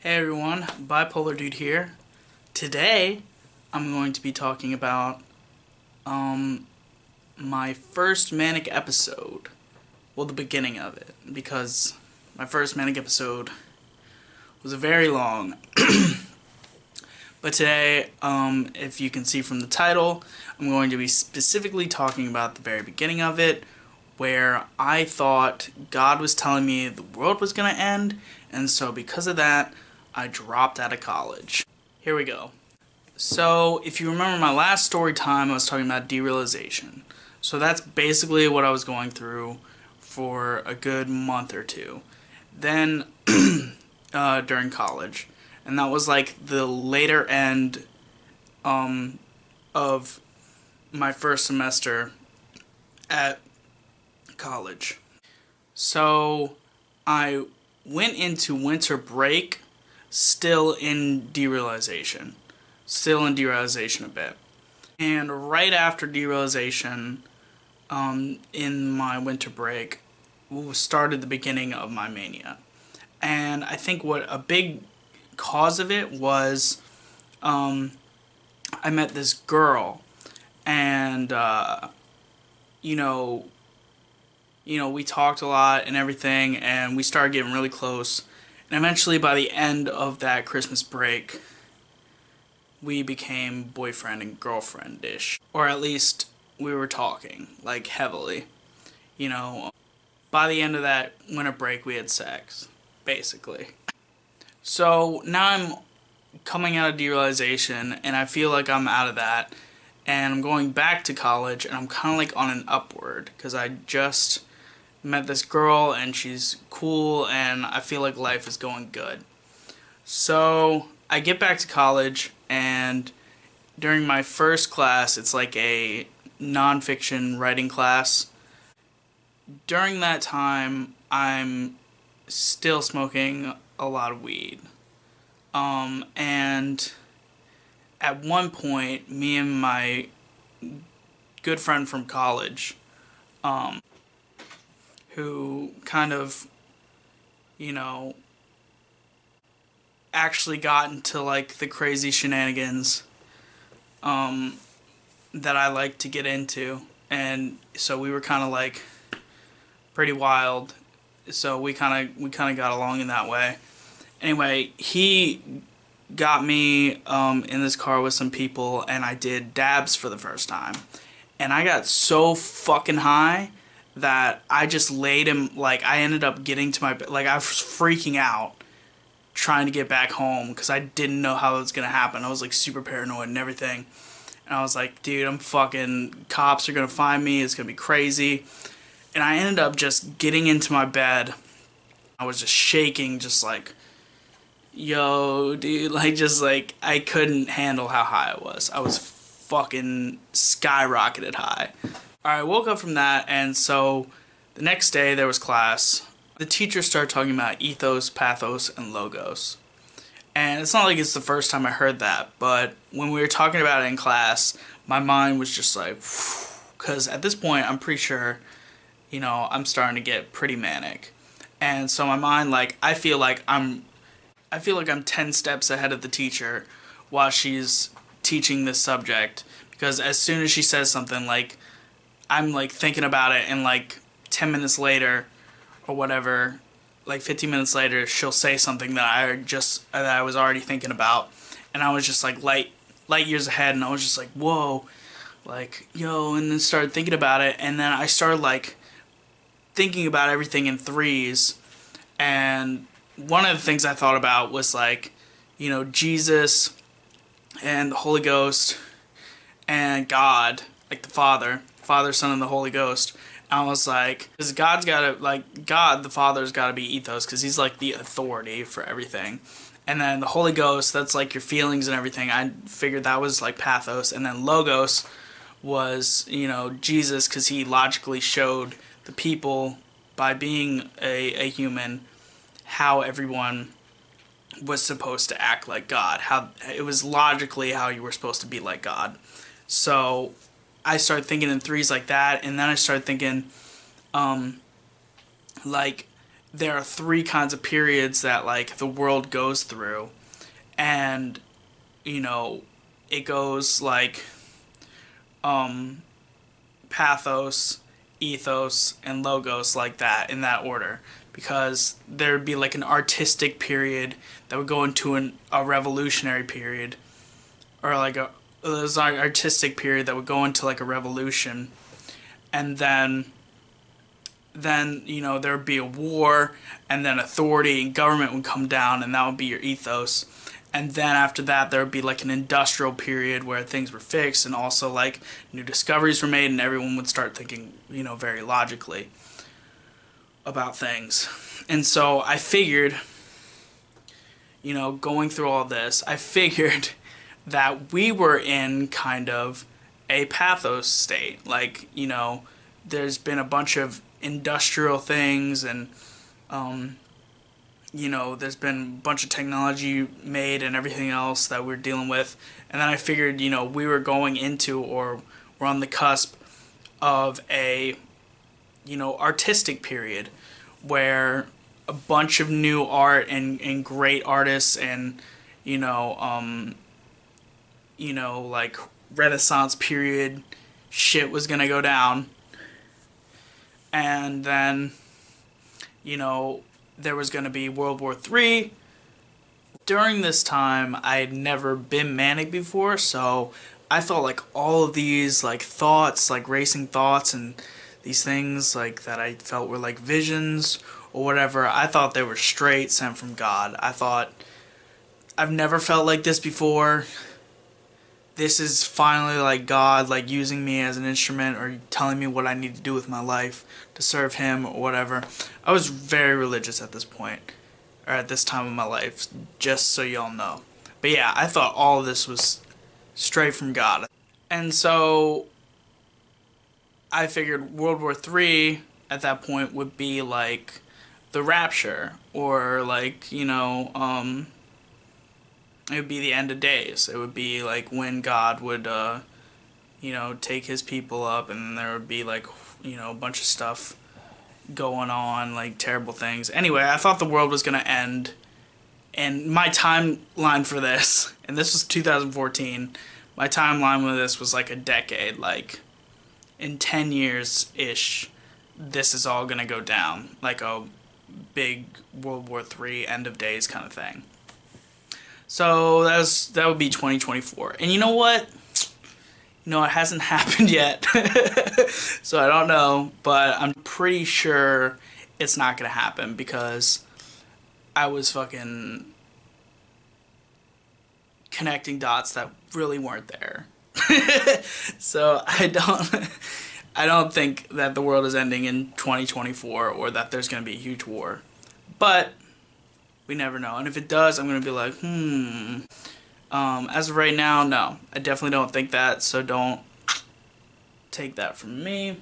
Hey everyone, Bipolar Dude here. Today, I'm going to be talking about um my first manic episode. Well, the beginning of it, because my first manic episode was very long. But today, if you can see from the title, I'm going to be specifically talking about the very beginning of it, where I thought God was telling me the world was going to end, and so because of that, I dropped out of college. Here we go. So, if you remember my last story time, I was talking about derealization. So that's basically what I was going through for a good month or two. Then, during college, and that was like the later end of my first semester at college. So I went into winter break still in derealization. Still in derealization a bit. And right after derealization, in my winter break, started the beginning of my mania. And I think what a big cause of it was I met this girl, and you know, we talked a lot and everything, and we started getting really close. And eventually, by the end of that Christmas break, we became boyfriend and girlfriend ish, or at least we were talking like heavily. You know, by the end of that winter break, we had sex, basically. So now I'm coming out of derealization, and I feel like I'm out of that, and I'm going back to college, and I'm kind of like on an upward because I just met this girl and she's cool, and I feel like life is going good. So I get back to college, and during my first class, it's like a nonfiction writing class. During that time, I'm still smoking a lot of weed. And at one point, me and my good friend from college, who kind of, you know, actually got into like the crazy shenanigans that I like to get into, and so we were kind of like pretty wild. So we kind of got along in that way. Anyway, he got me in this car with some people, and I did dabs for the first time. And I got so fucking high that I just laid him, like, I ended up getting to my bed. Like, I was freaking out trying to get back home because I didn't know how it was going to happen. I was, like, super paranoid and everything. And I was like, dude, I'm fucking, cops are going to find me. It's going to be crazy. And I ended up just getting into my bed. I was just shaking, just like, yo, dude, like, just like, I couldn't handle how high I was. I was fucking skyrocketed high. Alright, I woke up from that, and so the next day there was class. The teacher started talking about ethos, pathos, and logos. And it's not like it's the first time I heard that, but when we were talking about it in class, my mind was just like, because at this point I'm pretty sure, I'm starting to get pretty manic. And so my mind, like, I feel like I'm 10 steps ahead of the teacher while she's teaching this subject, because as soon as she says something, like, I'm like thinking about it, and like 10 minutes later or whatever, like 15 minutes later, she'll say something that I was already thinking about, and I was just like light years ahead, and I was just like, whoa, like, yo, and then started thinking about it, and then I started like thinking about everything in threes. And one of the things I thought about was like, Jesus and the Holy Ghost and God, like the Father, Son, and the Holy Ghost. And I was like, because God's gotta, like, God, the Father's gotta be ethos, because he's like the authority for everything. And then the Holy Ghost, that's like your feelings and everything. I figured that was like pathos. And then logos was, Jesus, because he logically showed the people by being a human how everyone was supposed to act like God. How it was logically how you were supposed to be like God. So I started thinking in threes like that, and then I started thinking, like, there are three kinds of periods that like the world goes through, and you know, it goes like um pathos, ethos, and logos, like that, in that order. Because there'd be like an artistic period that would go into a revolutionary period, or like there's an artistic period that would go into like a revolution, and then there would be a war, and then authority and government would come down, and that would be your ethos. And then after that, there would be like an industrial period where things were fixed, and also like new discoveries were made, and everyone would start thinking, very logically about things. And so I figured, going through all this, I figured that we were in kind of a pathos state. Like, there's been a bunch of industrial things, and there's been a bunch of technology made and everything else that we're dealing with. And then I figured, we were going into, or we're on the cusp of a, artistic period where a bunch of new art and great artists and, like Renaissance period shit was gonna go down. And then, there was going to be World War III. During this time, I had never been manic before, so I thought like all of these like thoughts, like racing thoughts, and these things like that I felt were like visions or whatever, I thought they were straight sent from God. I thought, I've never felt like this before. This is finally like God like using me as an instrument, or telling me what I need to do with my life to serve him or whatever. I was very religious at this point, or at this time of my life, just so y'all know. But yeah, I thought all of this was straight from God. And so I figured World War III at that point would be like the rapture, or like, it would be the end of days. It would be like when God would, take his people up, and there would be like, a bunch of stuff going on, like terrible things. Anyway, I thought the world was going to end, and my timeline for this, and this was 2014, my timeline with this was like a decade, like in 10 years-ish, this is all going to go down, like a big World War III end of days kind of thing. So that would be 2024. And you know what? It hasn't happened yet. So I don't know, but I'm pretty sure it's not going to happen, because I was fucking connecting dots that really weren't there. So I don't think that the world is ending in 2024, or that there's going to be a huge war. But we never know. And if it does, I'm going to be like, as of right now, no. I definitely don't think that, so don't take that from me.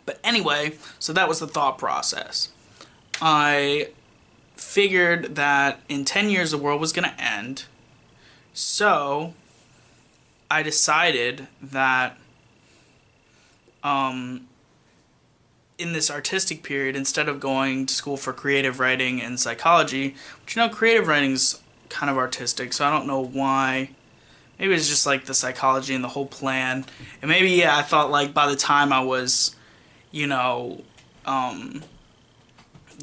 But anyway, so that was the thought process. I figured that in 10 years the world was going to end, so I decided that in this artistic period, instead of going to school for creative writing and psychology, which, creative writing's kind of artistic, so I don't know why. Maybe it's just like the psychology and the whole plan. And maybe, yeah, I thought like by the time I was,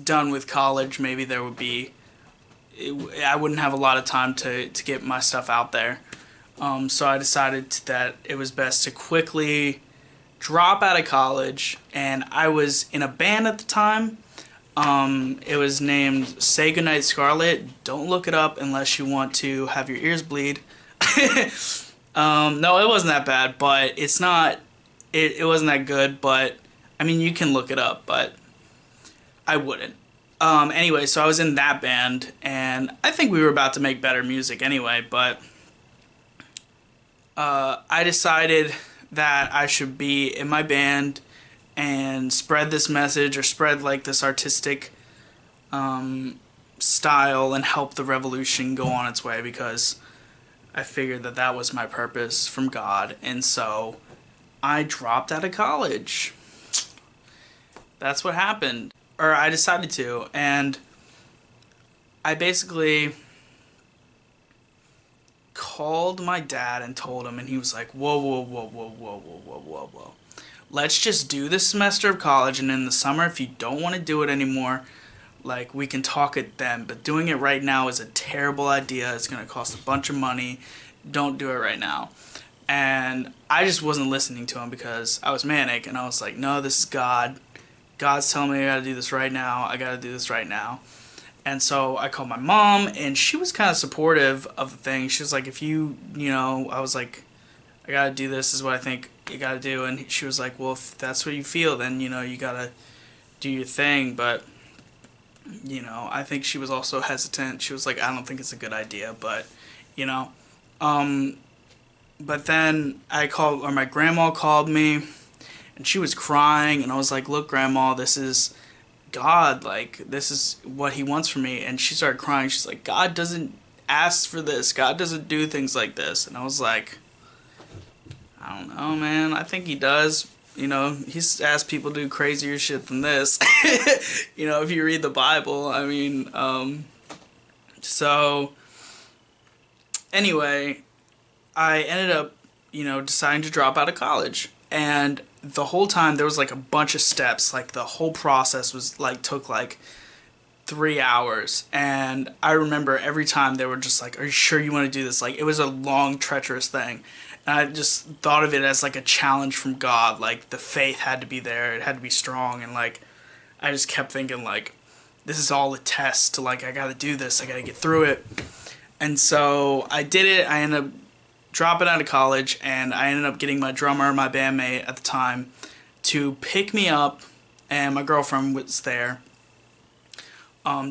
done with college, maybe there would be, I wouldn't have a lot of time to get my stuff out there. So I decided that it was best to quickly drop out of college, and I was in a band at the time. It was named Say Goodnight Scarlet. Don't look it up unless you want to have your ears bleed. No, it wasn't that bad, but it wasn't that good, but I mean, you can look it up, but I wouldn't. Anyway, so I was in that band, and I think we were about to make better music anyway, but I decided that I should be in my band and spread this message, or spread like this artistic style, and help the revolution go on its way, because I figured that that was my purpose from God. And so I dropped out of college. That's what happened. or I decided to, and I basically called my dad and told him, and he was like, whoa, whoa, whoa, whoa, whoa, whoa, whoa, whoa, whoa. Let's just do this semester of college, and in the summer, if you don't want to do it anymore, like, we can talk it then. But doing it right now is a terrible idea. It's going to cost a bunch of money. Don't do it right now. And I just wasn't listening to him because I was manic, and I was like, no, this is God. God's telling me I gotta do this right now. I gotta do this right now. And so I called my mom, and she was kind of supportive of the thing. She was like, if I was like, I gotta do this, this is what I think you gotta do. And she was like, well, if that's what you feel, then, you gotta do your thing. But, I think she was also hesitant. She was like, I don't think it's a good idea, but, you know. Um, but then my grandma called me, and she was crying, and I was like, look, grandma, this is God, like, this is what he wants from me. And she started crying. She's like, God doesn't ask for this. God doesn't do things like this. And I was like, I don't know, man. I think he does. He's asked people to do crazier shit than this. If you read the Bible, I mean, so anyway, I ended up, deciding to drop out of college. And the whole time there was like a bunch of steps. Like the whole process was like took like 3 hours. And I remember every time they were just like, are you sure you want to do this? Like it was a long, treacherous thing. And I just thought of it as like a challenge from God. Like the faith had to be there. It had to be strong. And like I just kept thinking like, this is all a test to like, I gotta do this. I gotta get through it. And so I did it. I ended up dropping out of college, and I ended up getting my drummer, my bandmate at the time, to pick me up, and my girlfriend was there,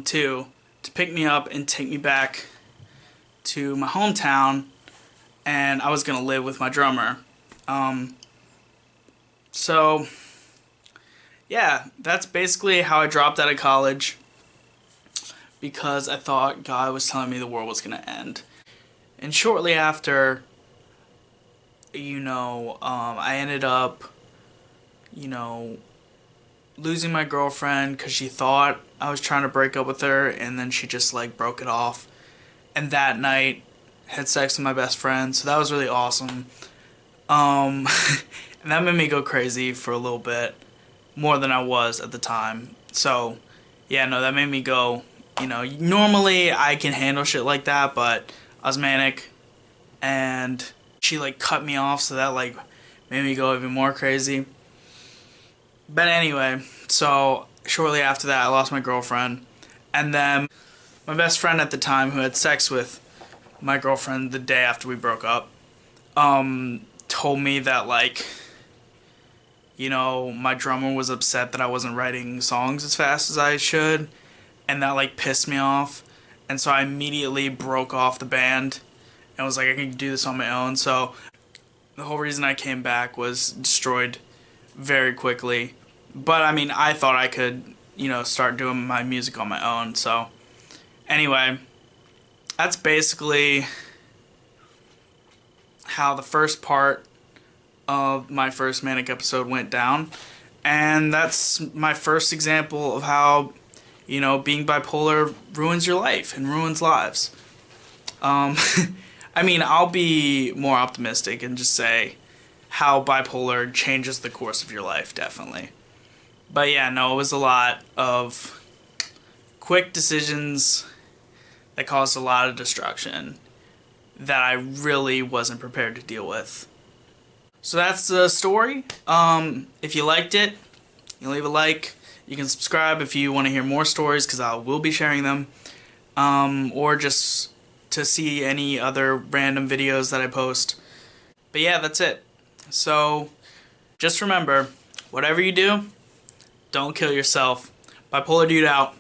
too, to pick me up and take me back to my hometown, and I was gonna live with my drummer. So, yeah, that's basically how I dropped out of college, because I thought God was telling me the world was gonna end. And shortly after, I ended up, losing my girlfriend because she thought I was trying to break up with her, and then she just, like, broke it off. And that night, had sex with my best friend, so that was really awesome. Um, and that made me go crazy for a little bit, more than I was at the time. So, yeah, no, that made me go, normally I can handle shit like that, but I was manic, and she like cut me off, so that like made me go even more crazy. But anyway, so shortly after that I lost my girlfriend, and then my best friend at the time, who had sex with my girlfriend the day after we broke up, told me that like, my drummer was upset that I wasn't writing songs as fast as I should, and that like pissed me off. And so I immediately broke off the band and was like, I can do this on my own. So the whole reason I came back was destroyed very quickly. But I mean, I thought I could, start doing my music on my own. So anyway, that's basically how the first part of my first manic episode went down. And that's my first example of how, being bipolar ruins your life and ruins lives. I mean, I'll be more optimistic and just say how bipolar changes the course of your life, definitely. But yeah, no, it was a lot of quick decisions that caused a lot of destruction that I really wasn't prepared to deal with. So that's the story. If you liked it, you can leave a like. You can subscribe if you want to hear more stories, because I will be sharing them. Or just to see any other random videos that I post. But yeah, that's it. So just remember, whatever you do, don't kill yourself. Bipolar Dude out.